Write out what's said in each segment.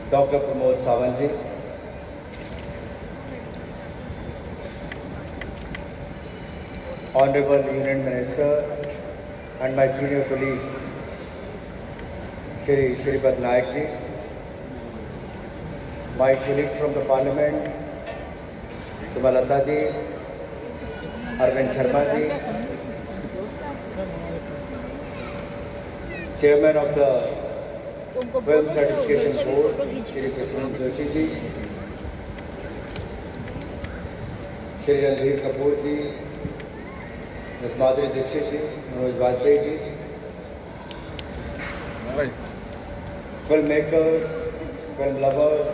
Dr. Pramod Sawant ji, Honorable Union Minister and my senior colleague, Shripad Nayak ji, my colleague from the Parliament, Sumalata ji, Arvind Sharma ji, Chairman of the Film Certification Board, Shri Prasoon Joshi ji, Shri Ranveer Kapoor ji, Ms. Madhuri Dixit ji, Manoj Bajpayee ji, filmmakers, film lovers,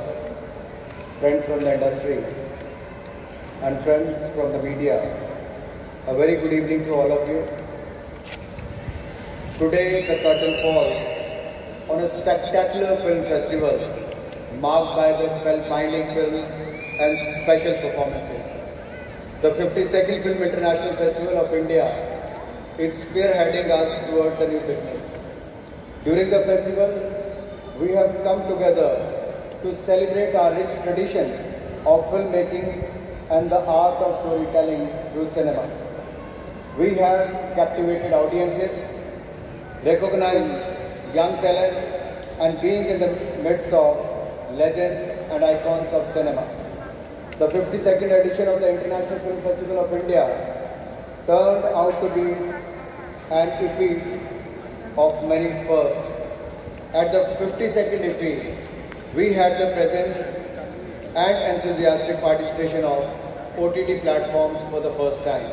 friends from the industry and friends from the media, a very good evening to all of you. Today the curtain falls on a spectacular film festival marked by the spellbinding films and special performances. The 52nd Film International Festival of India is spearheading us towards the new beginnings. During the festival, we have come together to celebrate our rich tradition of filmmaking and the art of storytelling through cinema. We have captivated audiences, recognized young talent, and being in the midst of legends and icons of cinema. The 52nd edition of the International Film Festival of India turned out to be an epic of many firsts. At the 52nd IFFI, we had the presence and enthusiastic participation of OTT platforms for the first time.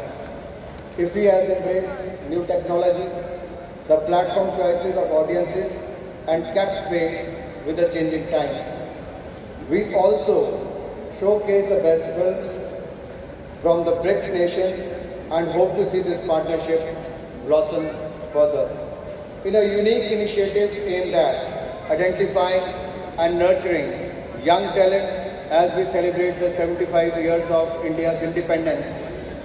IFFI has embraced new technology, the platform choices of audiences, and kept pace with the changing times. We also showcase the best films from the BRICS nations and hope to see this partnership blossom further. In a unique initiative aimed at identifying and nurturing young talent as we celebrate the 75 years of India's independence,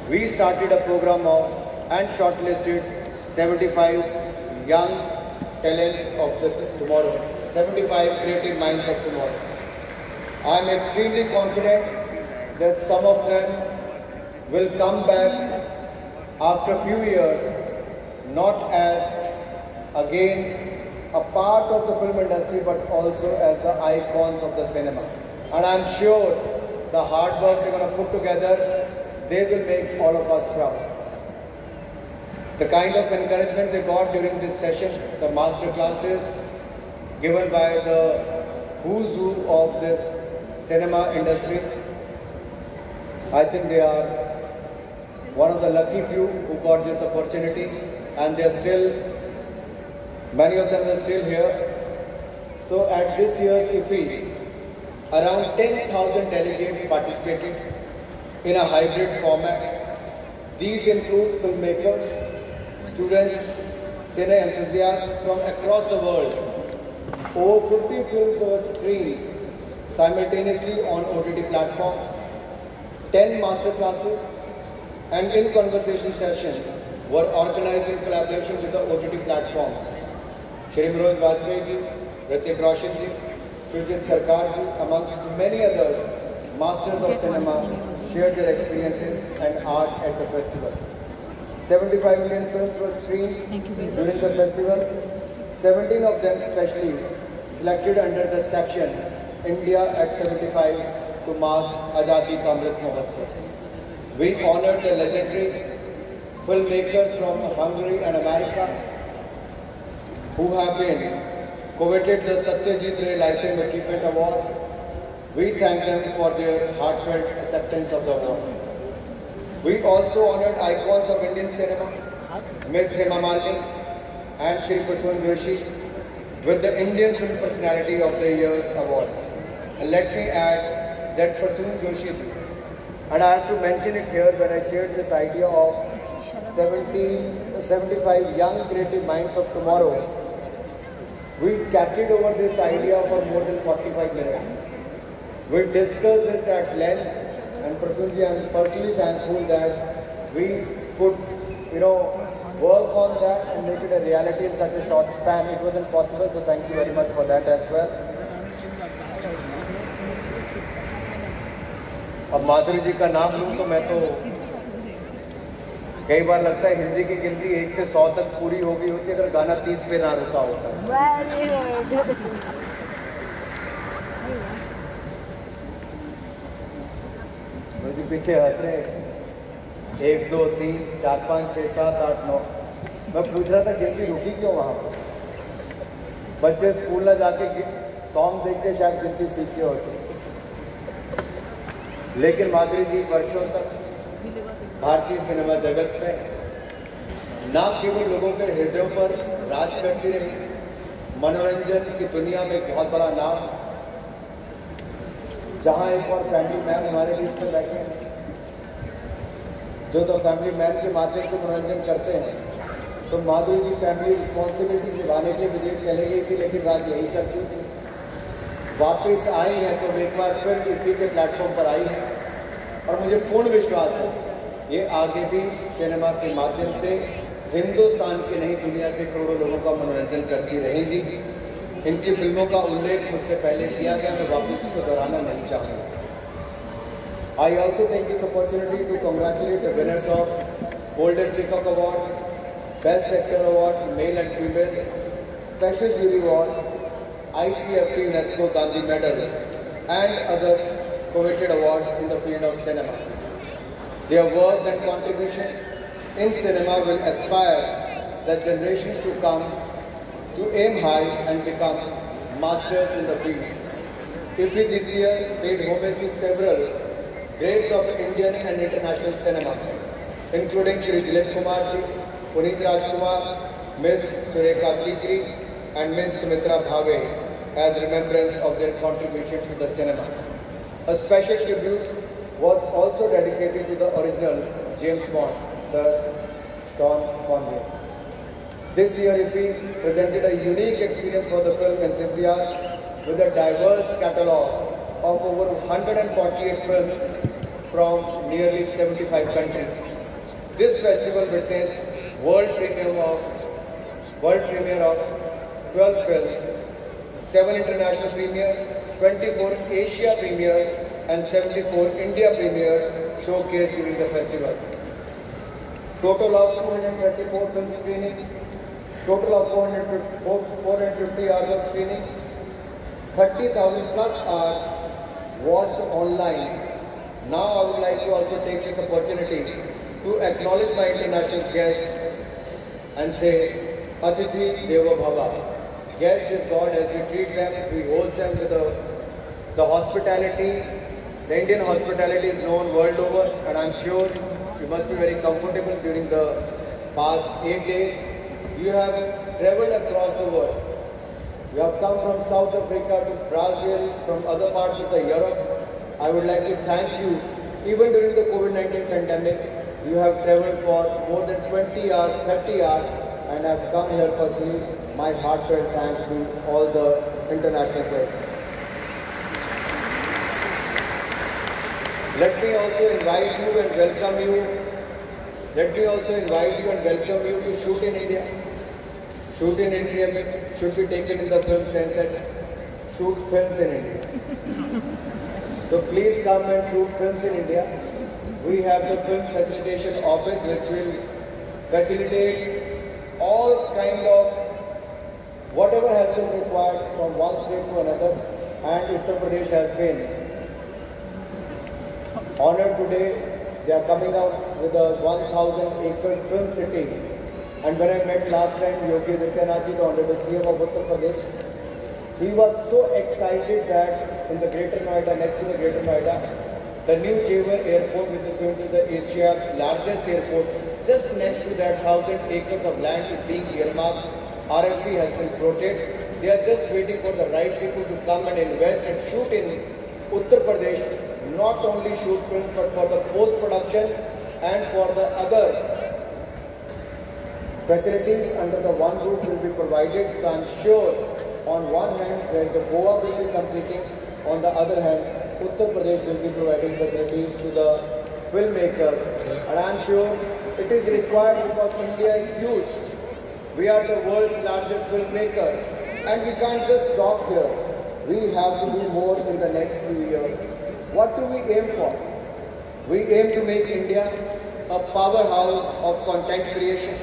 we started a program of and shortlisted 75 young talents of the tomorrow, 75 creative minds of tomorrow. I am extremely confident that some of them will come back after a few years, not as again a part of the film industry, but also as the icons of the cinema. And I am sure the hard work they're going to put together, they will make all of us proud. The kind of encouragement they got during this session, the master classes given by the who's who of this cinema industry, I think they are one of the lucky few who got this opportunity, and many of them are still here. So at this year's IFFI, around 10,000 delegates participated in a hybrid format. These include filmmakers, students, cine enthusiasts from across the world. Over 50 films were screened simultaneously on OTT platforms, 10 master classes and in-conversation sessions were organized in collaboration with the OTT platforms. Shri Manoj Bajpayee ji, Hrithik Roshan ji, Sujit Sarkar ji, amongst many others, masters of cinema, shared their experiences and art at the festival. 75 Indian films were screened during the festival, 17 of them specially selected under the section India at 75 to mark Azadi Ka Amrit Mahotsav. We honored the legendary filmmakers from Hungary and America who have been coveted the Satyajit Ray Lifetime Achievement Award. We thank them for their heartfelt acceptance of the award. We also honored icons of Indian cinema, Ms. Hema Malini and Shri Prasoon Joshi with the Indian Film Personality of the Year award. And let me add that Prasoon Joshi, and I have to mention it here when I shared this idea of 75 young creative minds of tomorrow, we chatted over this idea for more than 45 minutes. We discussed this at length, and Prasoon ji, I am personally thankful that we could, work on that and make it a reality in such a short span. It wasn't possible, so thank you very much for that as well. अब माधुरी जी का नाम लूँ तो मैं तो कई बार लगता है हिंदी की गिनती 1 से 100 तक पूरी हो गई होती अगर गाना 30 पे ना रुका होता। मुझे पीछे हंस रहे 1 2 3 4 5 6 7 8 9। मैं पूछ रहा था गिनती रुकी क्यों वहाँ पर। बच्चे स्कूल ना जाके सॉन्ग देख के शायद गिनती सीखे होते। लेकिन माधुरी जी वर्षों तक भारतीय सिनेमा जगत में ना केवल लोगों के हृदयों पर राज करती रही, मनोरंजन की दुनिया में एक बहुत बड़ा नाम। जहां एक और फैमिली मैन हमारे बीच में बैठे हैं जो तो फैमिली मैन के माध्यम से मनोरंजन करते हैं, तो माधुरी जी फैमिली रिस्पॉन्सिबिलिटीज निभाने के लिए विदेश चले गई थी, लेकिन राज यही करती थी। वापस आई है तो एक बार फिर इसी के प्लेटफॉर्म पर आई है और मुझे पूर्ण विश्वास है ये आगे भी सिनेमा के माध्यम से हिंदुस्तान की नहीं दुनिया के करोड़ों लोगों का मनोरंजन करती रहेंगी। इनकी फिल्मों का उल्लेख मुझसे पहले किया गया, मैं वापस इसको दोहराना नहीं चाहूँगा। I also take this opportunity to congratulate the winners of Golden Peacock Award, Best Actor Award, Male and Female, Special Jury Award, ICFT UNESCO Gandhi Medal, and other coveted awards in the field of cinema. Their work and contribution in cinema will inspire the generations to come to aim high and become masters in the field. IFFI this year paid homage to several greats of Indian and international cinema, including Shri Dilip Kumar ji, Puneet Rajkumar, Ms. Surekha Sikri, and Ms. Sumitra Bhave as remembrance of their contribution to the cinema. A special tribute was also dedicated to the original James Bond, Sir Sean Connery. This year, IFFI presented a unique experience for the film enthusiast with a diverse catalogue of over 148 films from nearly 75 countries. This festival witnessed world premiere of 12 films, 7 international premieres, 24 Asia premieres, and 74 India premieres showcased during the festival. Total of 234 film screenings, total of 450 hours of screenings, 30,000 plus hours watched online. Now I would like to also take this opportunity to acknowledge my international guests and say, Atithi Deva Bhava. Guest is God. As we treat them, we host them with the hospitality. The Indian hospitality is known world over, and I'm sure you must be very comfortable during the past 8 days. You have traveled across the world. You have come from South Africa to Brazil, from other parts of the Europe. I would like to thank you. Even during the COVID-19 pandemic, you have traveled for more than 20 hours, 30 hours, and have come here personally. My heartfelt thanks to all the international guests. Let me also invite you and welcome you. Let me also invite you and welcome you to shoot in India. Shoot in India should be taken in the film sense that shoot films in India. So please come and shoot films in India. We have the film facilitation office which will facilitate all kind of whatever help is required from one state to another, and Uttar Pradesh has been honored today. They are coming out with a 1,000-acre film city. And when I met last time Yogi Adityanath ji, the Honorable CM of Uttar Pradesh, he was so excited that in the Greater Noida, next to the Greater Noida, the new Jewel Airport, which is going to be the Asia's largest airport, just next to that 1,000 acres of land is being earmarked. RFP has been floated. They are just waiting for the right people to come and invest and shoot in Uttar Pradesh. Not only shoot films, but for the post-production and for the other facilities under the one roof will be provided. So I'm sure on one hand where the Goa will be competing, on the other hand Uttar Pradesh will be providing facilities to the filmmakers. And I'm sure it is required because India is huge. We are the world's largest filmmakers and we can't just stop here. We have to do more in the next few years. What do we aim for? We aim to make India a powerhouse of content creation,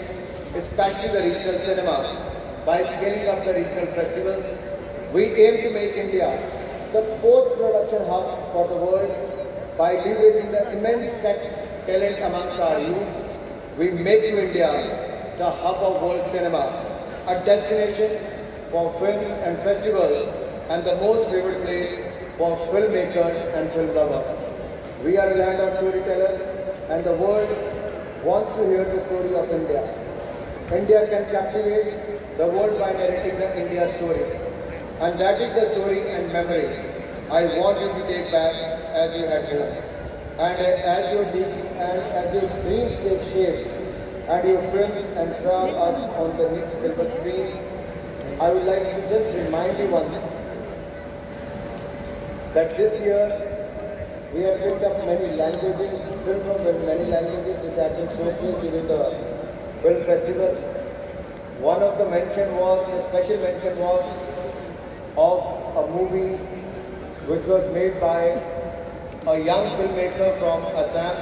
especially the regional cinema, by scaling up the regional festivals. We aim to make India the post-production hub for the world by leveraging the immense tech talent amongst our youth. We make India the hub of world cinema, a destination for films and festivals, and the most favorite place for filmmakers and film lovers. We are a land of storytellers, and the world wants to hear the story of India. India can captivate the world by narrating the India story, and that is the story and memory I want you to take back as you head home. And as your dreams take shape and your films enthrall us on the big silver screen, I would like to just remind you one thing, that this year we have picked up many languages, film from many languages which have been showcased during the film festival. One of the special mention was of a movie which was made by a young filmmaker from Assam,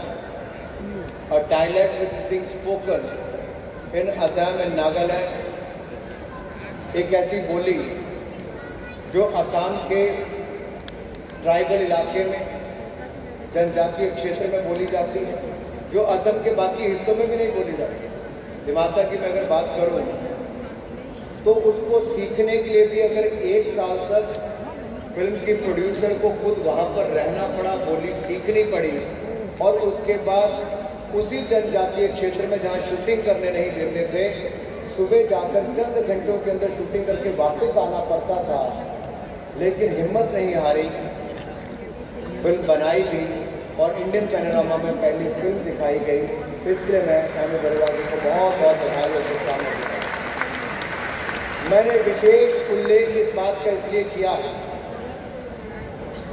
a dialect which is being spoken in Assam and Nagaland. एक ऐसी बोली जो असम के tribal इलाके में, जनजातीय क्षेत्र में बोली जाती है, जो असम के बाकी हिस्सों में भी नहीं बोली जाती। दिमासा की मैं अगर बात करूं तो उसको सीखने के लिए भी अगर 1 साल तक फिल्म के प्रोड्यूसर को खुद वहां पर रहना पड़ा, बोली सीखनी पड़ी, और उसके बाद उसी जनजातीय क्षेत्र में जहां शूटिंग करने नहीं देते थे, सुबह जाकर चंद घंटों के अंदर शूटिंग करके वापस आना पड़ता था, लेकिन हिम्मत नहीं हारी, फिल्म बनाई गई और इंडियन पैनोरामा में पहली फिल्म दिखाई गई। इसके लिए मैं एम ए बरुआ जी को बहुत बहुत बधाई और शुभकामनाएं देता हूं। मैंने विशेष उल्लेख इस बात का इसलिए किया है,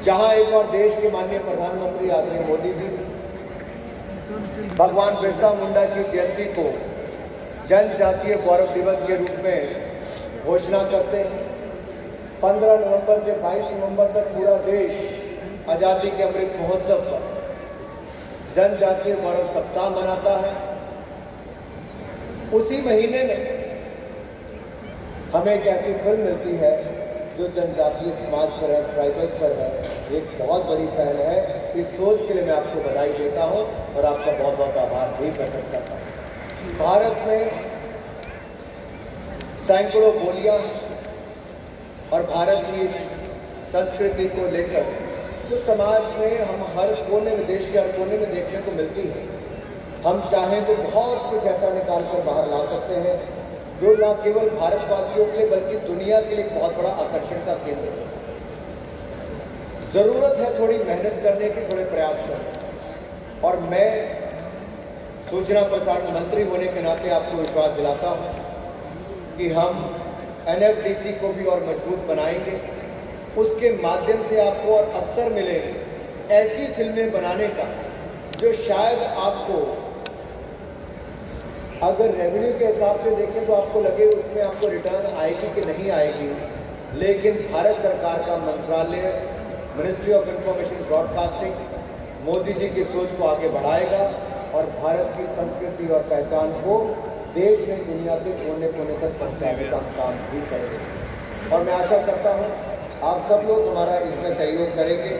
जहां एक और देश के माननीय प्रधानमंत्री आदरणीय मोदी जी भगवान बिरसा मुंडा की जयंती को जनजातीय गौरव दिवस के रूप में घोषणा करते हैं। 15 नवंबर से 22 नवंबर तक पूरा देश आज़ादी के अमृत महोत्सव पर जनजातीय गौरव सप्ताह मनाता है। उसी महीने में हमें एक ऐसी फिल्म मिलती है जो जनजातीय समाज पर है, ट्राइबल्स पर है। एक बहुत बड़ी पहल है। इस सोच के लिए मैं आपको बधाई देता हूं और आपका बहुत बहुत आभार भी प्रकट करता हूं। भारत में सैकड़ों बोलियां और भारत की संस्कृति को लेकर जो समाज में हम हर कोने में, देश के हर कोने में देखने को मिलती है, हम चाहें तो बहुत कुछ ऐसा निकाल कर बाहर ला सकते हैं जो न केवल भारतवासियों के लिए बल्कि दुनिया के लिए एक बहुत बड़ा आकर्षण का केंद्र है। जरूरत है थोड़ी मेहनत करने की, थोड़े प्रयास करने, और मैं सूचना प्रसारण मंत्री होने के नाते आपको विश्वास दिलाता हूं कि हम NFDC को भी और मजबूत बनाएंगे। उसके माध्यम से आपको और अवसर मिलेंगे ऐसी फिल्में बनाने का जो शायद आपको, अगर रेवेन्यू के हिसाब से देखें तो आपको लगे उसमें आपको रिटर्न आएगी कि नहीं आएगी, लेकिन भारत सरकार का मंत्रालय, ministry of information broadcasting Modi ji की सोच को आगे बढ़ाएगा और भारत की संस्कृति और पहचान को देश में, दुनिया के कोने कोने तक पहुंचाने का काम भी करेंगे। और मैं आशा करता हूं आप सब लोग हमारा इसमें सहयोग करेंगे।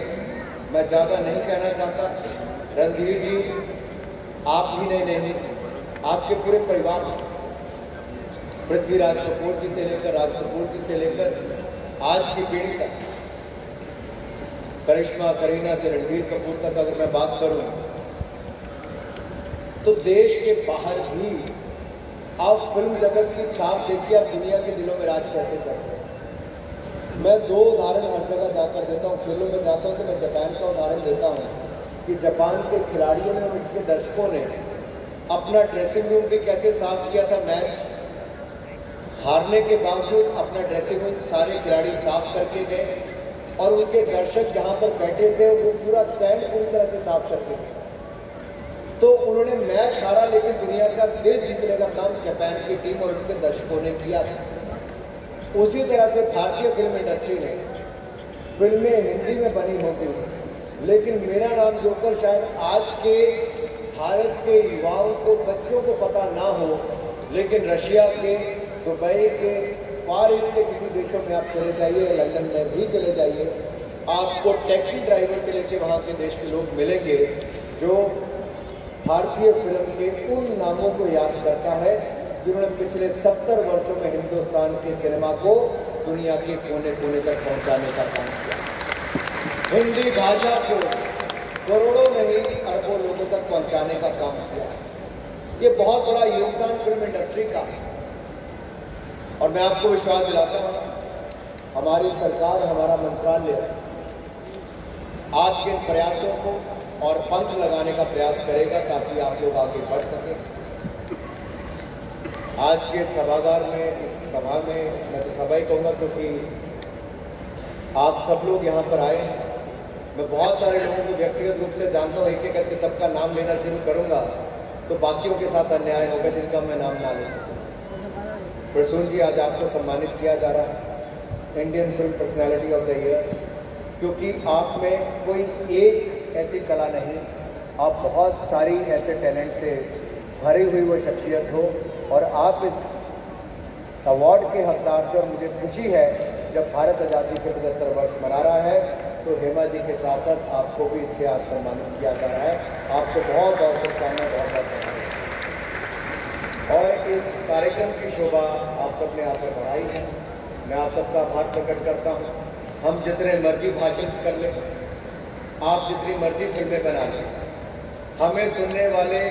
मैं ज़्यादा नहीं कहना चाहता। रणधीर जी, आप ही नहीं, आपके पूरे परिवार, पृथ्वीराज कपूर जी से लेकर, राज कपूर जी से लेकर आज की पीढ़ी तक, करिश्मा, करीना से रणबीर कपूर तक अगर मैं बात करूं तो देश के बाहर भी आप फिल्म जगत की छाप देखिए, आप दुनिया के दिलों में राज कैसे करते हैं। मैं 2 उदाहरण हर जगह जाकर देता हूँ। फिल्मों में जाता हूँ तो मैं जापान का उदाहरण देता हूँ कि जापान के खिलाड़ियों ने और उनके दर्शकों ने अपना ड्रेसिंग रूम भी कैसे साफ किया था। मैच हारने के बावजूद अपना ड्रेसिंग रूम सारे खिलाड़ी साफ करके गए और उनके दर्शक जहाँ पर बैठे थे वो पूरा स्टैंड पूरी तरह से साफ करके गए। तो उन्होंने मैच हारा, लेकिन दुनिया का दिल जीतने का काम जापान की टीम और उनके दर्शकों ने किया था। उसी तरह से भारतीय फिल्म इंडस्ट्री ने फिल्में हिंदी में बनी होंगी लेकिन मेरा नाम जोकर शायद आज के भारत के युवाओं को, बच्चों को पता ना हो, लेकिन रशिया के, दुबई के, फार ईस्ट के किसी देशों में आप चले जाइए, लंदन में भी चले जाइए, आपको टैक्सी ड्राइवर से लेकर वहाँ के देश के लोग मिलेंगे जो भारतीय फिल्म के उन नामों को याद करता है जिन्होंने पिछले 70 वर्षों में हिंदुस्तान के सिनेमा को दुनिया के कोने कोने तक पहुंचाने का काम किया। हिंदी भाषा को करोड़ों नहीं अरबों लोगों तक पहुंचाने का काम किया। ये बहुत बड़ा योगदान फिल्म इंडस्ट्री का है और मैं आपको विश्वास दिलाता हूँ, हमारी सरकार, हमारा मंत्रालय आपके प्रयासों को और पंख लगाने का प्रयास करेगा ताकि आप लोग आगे बढ़ सकें। आज के सभागार में, इस सभा में, मैं तो सभा ही कहूँगा क्योंकि आप सब लोग यहाँ पर आए। मैं बहुत सारे लोगों को व्यक्तिगत रूप से जानता हूँ, एक एक करके सबका नाम लेना शुरू करूँगा तो बाकियों के साथ अन्याय होगा जिनका मैं नाम ना ले सकूँ। प्रसून जी, आज आपको सम्मानित किया जा रहा है Indian film personality of the year, क्योंकि आप में कोई एक ऐसी कला नहीं, आप बहुत सारी ऐसे टैलेंट से भरी हुई वो शख्सियत हो और आप इस अवार्ड के हकदार थे। और मुझे खुशी है जब भारत आज़ादी के 75 वर्ष मना रहा है तो हेमा जी के साथ साथ आपको भी इससे आज सम्मानित किया जा रहा है। आपको बहुत बहुत शुभकामनाएं, बहुत बहुत धन्यवाद। और इस कार्यक्रम की शोभा आप सबने यहाँ पर बढ़ाई है, मैं आप सबका आभार प्रकट करता हूँ। हम जितने मर्जी भाषण कर लें, आप जितनी मर्जी फिल्में बना लें, हमें सुनने वाले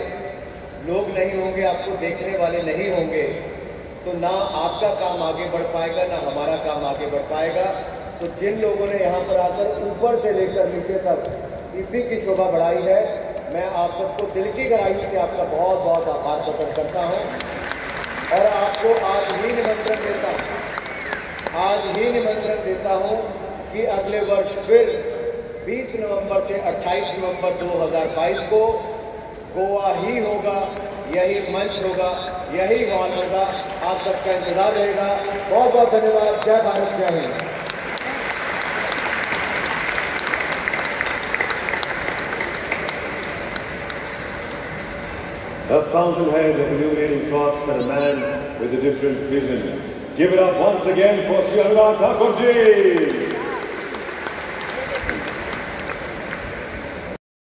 लोग नहीं होंगे, आपको देखने वाले नहीं होंगे, तो ना आपका काम आगे बढ़ पाएगा, ना हमारा काम आगे बढ़ पाएगा। तो जिन लोगों ने यहाँ पर आकर ऊपर से लेकर नीचे तक इसी की शोभा बढ़ाई है, मैं आप सबको दिल की गहराई से आपका बहुत बहुत आभार प्रकट करता हूँ। और आपको आज ही निमंत्रण देता हूँ कि अगले वर्ष फिर 20 नवंबर से 28 नवंबर 2022 को गोवा ही होगा, यही मंच होगा, यही हॉल होगा। आप सबका इंतजार रहेगा। बहुत बहुत धन्यवाद। जय भारत, जय Hind. A fountainhead of illuminating thoughts and a man with a different vision. Give it up once again for Sri Anurag Thakur ji.